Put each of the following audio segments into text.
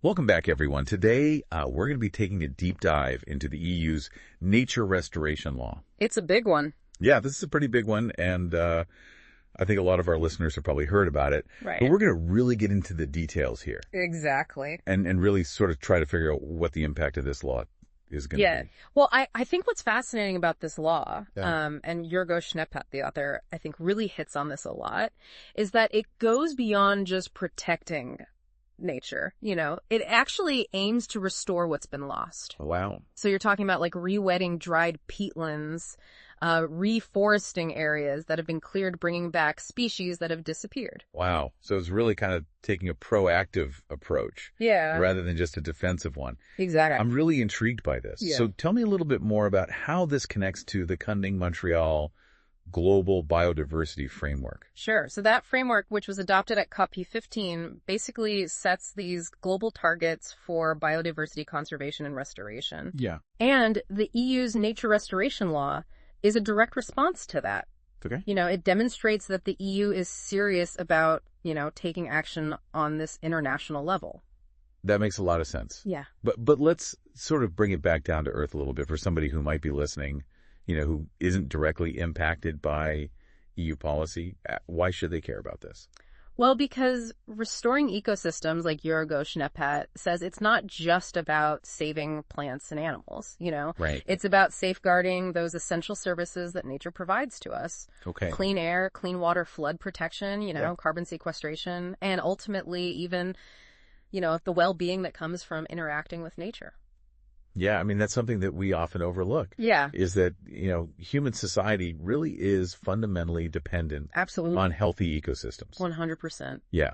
Welcome back, everyone. Today, we're going to be taking a deep dive into the EU's nature restoration law. It's a big one. Yeah, this is a pretty big one, and I think a lot of our listeners have probably heard about it. Right. But we're going to really get into the details here. Exactly. And really sort of try to figure out what the impact of this law is going to be. Well, I think what's fascinating about this law, Yeah. and Jörg-Owe, the author, I think really hits on this a lot, is that it goes beyond just protecting nature. It actually aims to restore what's been lost. Wow. So you're talking about like re-wetting dried peatlands, reforesting areas that have been cleared, bringing back species that have disappeared. Wow. So it's really kind of taking a proactive approach. Yeah. Rather than just a defensive one. Exactly. I'm really intrigued by this. Yeah. So tell me a little bit more about how this connects to the Kunming-Montreal Global Biodiversity Framework. Sure. So that framework, which was adopted at COP15, basically sets these global targets for biodiversity conservation and restoration. Yeah. And the EU's nature restoration law is a direct response to that. Okay. It demonstrates that the EU is serious about, taking action on this international level. That makes a lot of sense. Yeah. But let's sort of bring it back down to earth a little bit for somebody who might be listening, who isn't directly impacted by EU policy. Why should they care about this? Well, because restoring ecosystems, like Jörg-Owe says, it's not just about saving plants and animals, Right. It's about safeguarding those essential services that nature provides to us. Okay. Clean air, clean water, flood protection, Yeah. carbon sequestration, and ultimately even, the well-being that comes from interacting with nature. Yeah, I mean, that's something that we often overlook. Yeah. Is that, human society really is fundamentally dependent Absolutely. on healthy ecosystems. 100%. Yeah.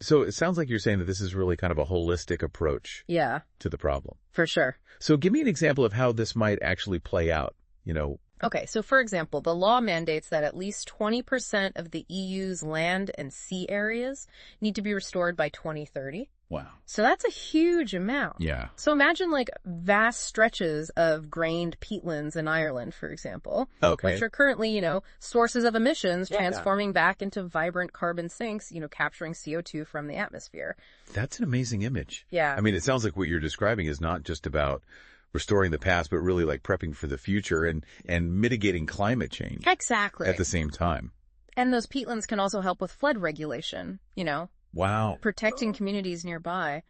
So it sounds like you're saying that this is really kind of a holistic approach Yeah, to the problem. for sure. So give me an example of how this might actually play out, Okay, so for example, the law mandates that at least 20% of the EU's land and sea areas need to be restored by 2030. Wow. So that's a huge amount. Yeah. So imagine like vast stretches of grained peatlands in Ireland, for example, Okay. which are currently, sources of emissions Yeah. transforming back into vibrant carbon sinks, capturing CO2 from the atmosphere. That's an amazing image. Yeah. I mean, it sounds like what you're describing is not just about restoring the past, but really like prepping for the future and mitigating climate change Exactly. at the same time. And those peatlands can also help with flood regulation, Wow. protecting communities nearby.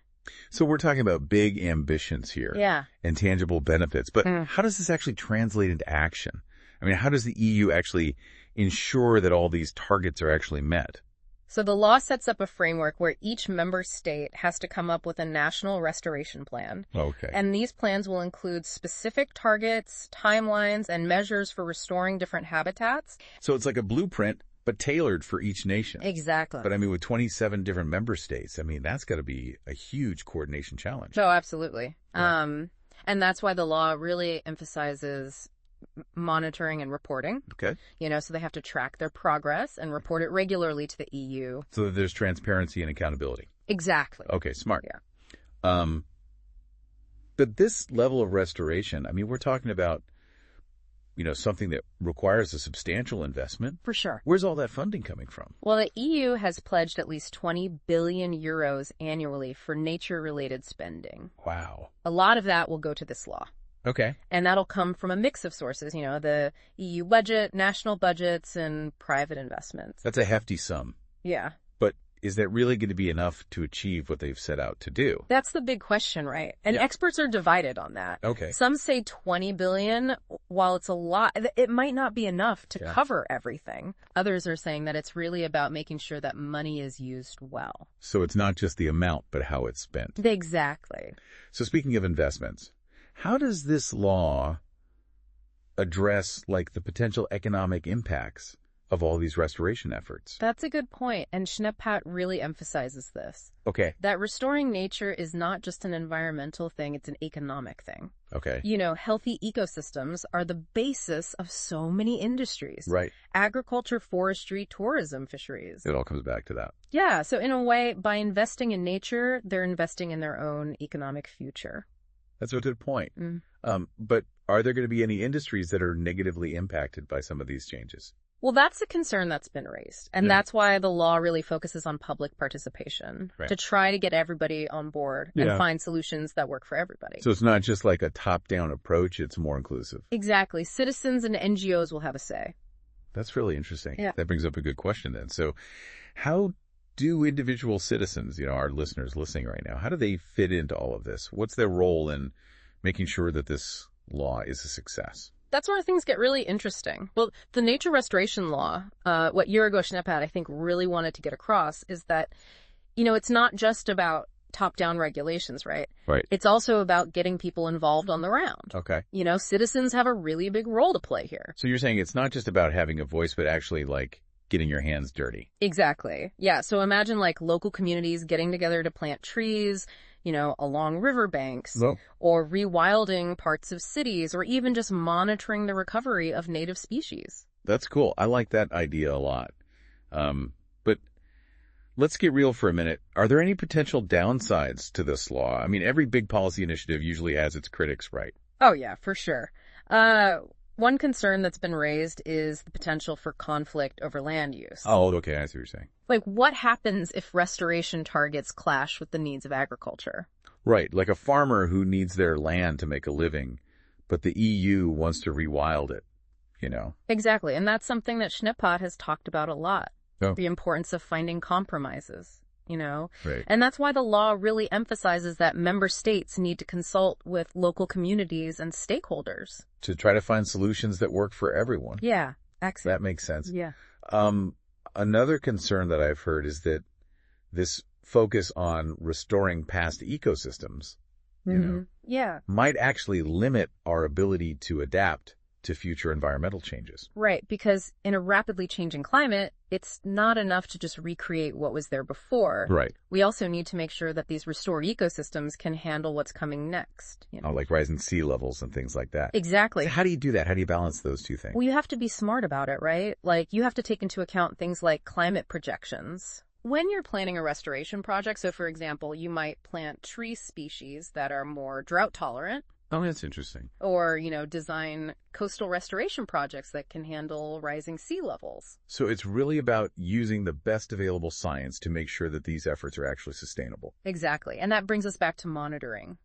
So we're talking about big ambitions here. Yeah. And tangible benefits. But how does this actually translate into action? I mean, how does the EU actually ensure that all these targets are actually met? So the law sets up a framework where each member state has to come up with a national restoration plan. Okay. And these plans will include specific targets, timelines, and measures for restoring different habitats. So it's like a blueprint, but tailored for each nation. Exactly. But I mean, with 27 different member states, I mean, that's got to be a huge coordination challenge. Oh, absolutely. Right. And that's why the law really emphasizes monitoring and reporting. Okay. So they have to track their progress and report it regularly to the EU. So that there's transparency and accountability. Exactly. Okay, smart. Yeah. But this level of restoration, I mean, we're talking about, something that requires a substantial investment. For sure. Where's all that funding coming from? Well, the EU has pledged at least 20 billion euros annually for nature-related spending. Wow. A lot of that will go to this law. Okay. And that'll come from a mix of sources, the EU budget, national budgets, and private investments. That's a hefty sum. Yeah. But is that really going to be enough to achieve what they've set out to do? That's the big question, right? And Yeah. experts are divided on that. Okay. Some say 20 billion, while it's a lot, it might not be enough to Yeah. cover everything. Others are saying that it's really about making sure that money is used well. So it's not just the amount, but how it's spent. Exactly. So speaking of investments, how does this law address like the potential economic impacts of all these restoration efforts? That's a good point, and Schneepat really emphasizes this. Okay. That restoring nature is not just an environmental thing, it's an economic thing. Okay. Healthy ecosystems are the basis of so many industries. Right. Agriculture, forestry, tourism, fisheries. It all comes back to that. Yeah, so in a way, by investing in nature, they're investing in their own economic future. That's a good point. Mm. But are there going to be any industries that are negatively impacted by some of these changes? Well, that's a concern that's been raised. And that's why the law really focuses on public participation to try to get everybody on board and find solutions that work for everybody. So it's not just like a top-down approach, it's more inclusive. Exactly. Citizens and NGOs will have a say. That's really interesting. Yeah. That brings up a good question then. So how do individual citizens, our listeners listening right now, how do they fit into all of this? What's their role in making sure that this law is a success? That's where things get really interesting. Well, the nature restoration law, what Jörg-Owe, I think, really wanted to get across is that, it's not just about top-down regulations, right? Right. It's also about getting people involved on the ground. Okay. Citizens have a really big role to play here. So you're saying it's not just about having a voice, but actually like getting your hands dirty. Exactly. Yeah. So imagine like local communities getting together to plant trees, along riverbanks, or rewilding parts of cities, or even just monitoring the recovery of native species. That's cool. I like that idea a lot. But let's get real for a minute. Are there any potential downsides to this law? I mean, every big policy initiative usually has its critics, right? Oh, yeah, for sure. One concern that's been raised is the potential for conflict over land use. Oh, okay. I see what you're saying. Like, what happens if restoration targets clash with the needs of agriculture? Right. Like a farmer who needs their land to make a living, but the EU wants to rewild it, Exactly. And that's something that Schneeppot has talked about a lot. Oh. The importance of finding compromises, Right. And that's why the law really emphasizes that member states need to consult with local communities and stakeholders. To try to find solutions that work for everyone. Yeah, excellent. That makes sense. Yeah. Another concern that I've heard is that this focus on restoring past ecosystems, might actually limit our ability to adapt to future environmental changes. Right, because in a rapidly changing climate, it's not enough to just recreate what was there before. Right. We also need to make sure that these restored ecosystems can handle what's coming next. Like rising sea levels and things like that. Exactly. So how do you do that? How do you balance those two things? Well, you have to be smart about it, right? Like, you have to take into account things like climate projections. When you're planning a restoration project, so for example, you might plant tree species that are more drought tolerant. Oh, that's interesting. Or, design coastal restoration projects that can handle rising sea levels. So it's really about using the best available science to make sure that these efforts are actually sustainable. Exactly. And that brings us back to monitoring,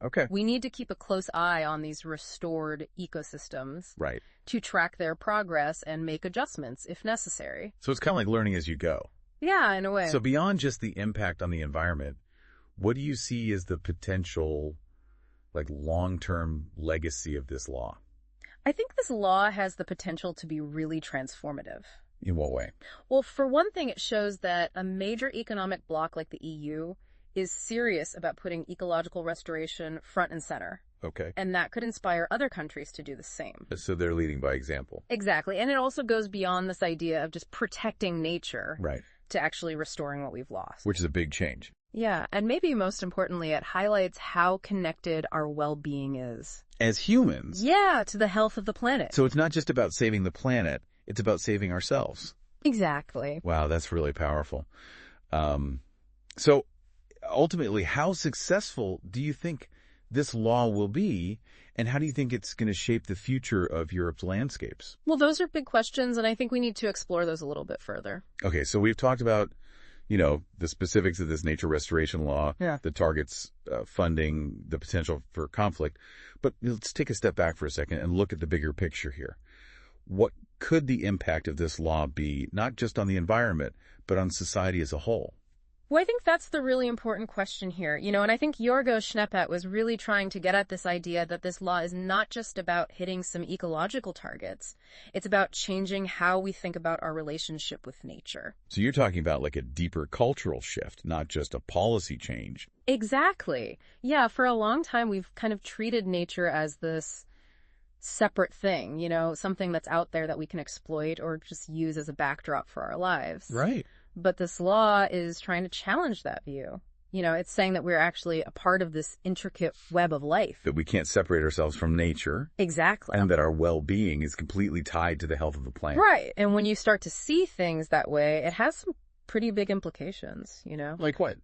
Okay. We need to keep a close eye on these restored ecosystems. Right. To track their progress and make adjustments if necessary. So it's kind of like learning as you go. Yeah, in a way. So beyond just the impact on the environment, what do you see as the potential long-term legacy of this law? I think this law has the potential to be really transformative. In what way? Well, for one thing, it shows that a major economic bloc like the EU is serious about putting ecological restoration front and center. Okay. And that could inspire other countries to do the same. So they're leading by example. Exactly. And it also goes beyond this idea of just protecting nature. Right. To actually restoring what we've lost. Which is a big change. Yeah, and maybe most importantly, it highlights how connected our well-being is. As humans. Yeah, to the health of the planet. So it's not just about saving the planet, it's about saving ourselves. Exactly. Wow, that's really powerful. So ultimately, how successful do you think this law will be, and how do you think it's going to shape the future of Europe's landscapes? Well, those are big questions, and I think we need to explore those a little bit further. Okay, so we've talked about the specifics of this nature restoration law, the targets, funding, the potential for conflict. But let's take a step back for a second and look at the bigger picture here. What could the impact of this law be, not just on the environment, but on society as a whole? Well, I think that's the really important question here, and I think Jörg-Owe was really trying to get at this idea that this law is not just about hitting some ecological targets. It's about changing how we think about our relationship with nature. So you're talking about like a deeper cultural shift, not just a policy change. Exactly. Yeah, for a long time, we've kind of treated nature as this separate thing, something that's out there that we can exploit or just use as a backdrop for our lives. Right. But this law is trying to challenge that view. It's saying that we're actually a part of this intricate web of life. That we can't separate ourselves from nature. Exactly. And that our well-being is completely tied to the health of the planet. Right. And when you start to see things that way, it has some pretty big implications, Like what?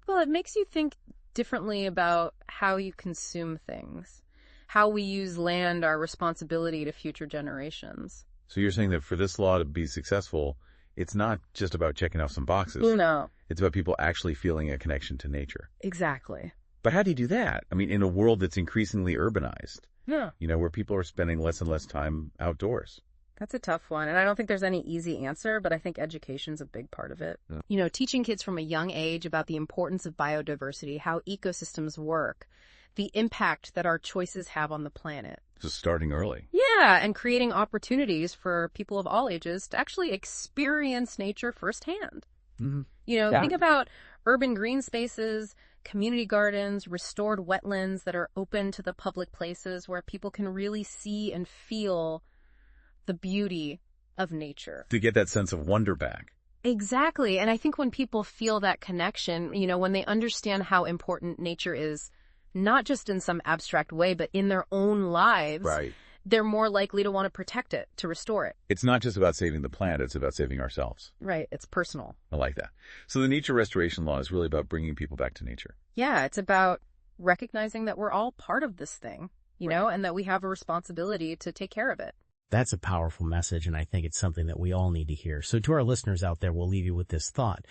Well, it makes you think differently about how you consume things, how we use land, our responsibility to future generations. So you're saying that for this law to be successful, it's not just about checking off some boxes. No. It's about people actually feeling a connection to nature. Exactly. But how do you do that? I mean, in a world that's increasingly urbanized, Yeah. where people are spending less and less time outdoors. That's a tough one, and I don't think there's any easy answer, but I think education's a big part of it. Yeah. Teaching kids from a young age about the importance of biodiversity, how ecosystems work, the impact that our choices have on the planet. So starting early. Yeah, and creating opportunities for people of all ages to actually experience nature firsthand. Mm-hmm. Think about urban green spaces, community gardens, restored wetlands that are open to the public places where people can really see and feel the beauty of nature. To get that sense of wonder back. Exactly. And I think when people feel that connection, when they understand how important nature is, not just in some abstract way, but in their own lives, right, they're more likely to want to protect it, to restore it. It's not just about saving the planet, it's about saving ourselves. Right. It's personal. I like that. So the nature restoration law is really about bringing people back to nature. Yeah, it's about recognizing that we're all part of this thing, and that we have a responsibility to take care of it. That's a powerful message, and I think it's something that we all need to hear. So to our listeners out there, we'll leave you with this thought.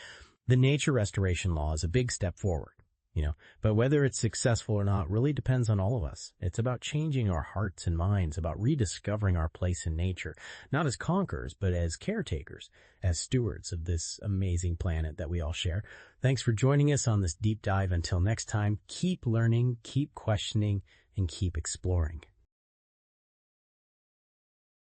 The nature restoration law is a big step forward, but whether it's successful or not really depends on all of us. It's about changing our hearts and minds, about rediscovering our place in nature, not as conquerors, but as caretakers, as stewards of this amazing planet that we all share. Thanks for joining us on this deep dive. Until next time, keep learning, keep questioning, and keep exploring.